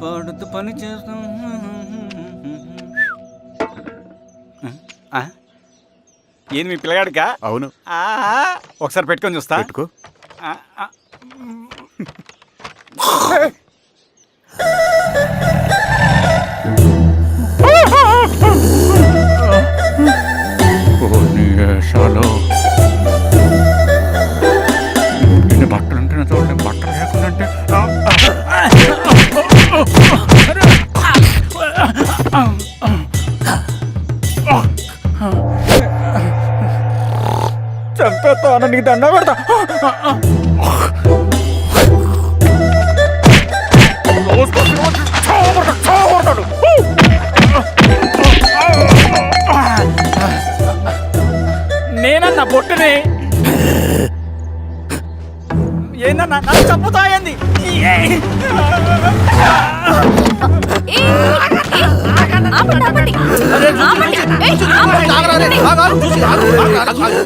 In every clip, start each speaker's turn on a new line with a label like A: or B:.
A: పాడుతూ పని చేస్తాం. ఏంది మీ పిల్లగాడికా?
B: అవును.
A: ఒకసారి పెట్టుకొని చూస్తా.
B: పెట్టుకో.
A: ఎన్ని బట్టలు ఉంటే చూడండి, బట్టలు లేకుండా చంపేస్తాను, నీకు దండ పెడతా. నేనన్నా బొట్టుని ఏందన్నా నన్ను చంపుతాయంది.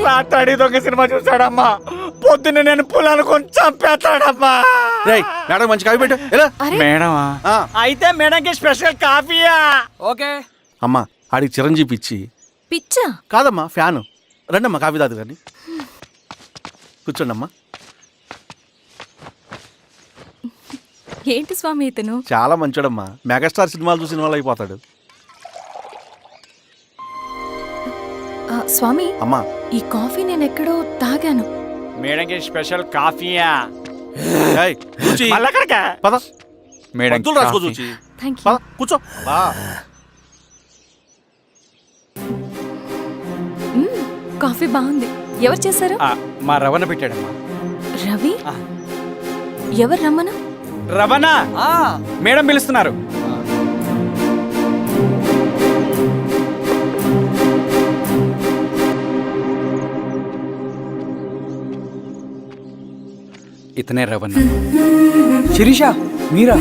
A: రాత్రి దొంగ సినిమా చూసాడమ్మా, పొద్దున్న నేను పొలాలు కొంచెం చంపేస్తాడమ్మా.
B: మేడం మంచి కాఫీ పెట్టు.
A: మేడమా? అయితే మేడంకి స్పెషల్ కాఫీయా?
C: ఓకే.
B: అమ్మా ఆడికి చిరంజీవి పిచ్చి.
D: పిచ్చా?
B: కాదమ్మా ఫ్యాను. రండమ్మా కాఫీ తాదు కానీ. కూర్చోండి అమ్మా.
D: ఏంటి స్వామి ఇతను?
B: చాలా మంచోడమ్మా, మెగాస్టార్ సినిమాలు చూసిన వాళ్ళు అయిపోతాడు.
D: స్వామి
B: అమ్మా
D: ఈ కాఫీ నేను ఎక్కడో తాగాను.
A: మేడంకి స్పెషల్ కాఫీయా?
B: మళ్ళక్కడికా? పద
A: మేడం
B: మందులు రాసుకో చూచి.
D: Thank you.
B: పద కూర్చో.
D: కాఫీ బాగుంది. ఎవరు చేశారు?
A: మా రవణ పెట్టాడమ్మా.
D: రవి? ఎవరు రమ్మను?
A: రవణ మేడం పిలుస్తున్నారు. ఇతనే రవణ.
C: శిరీష మీరా?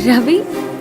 D: రవి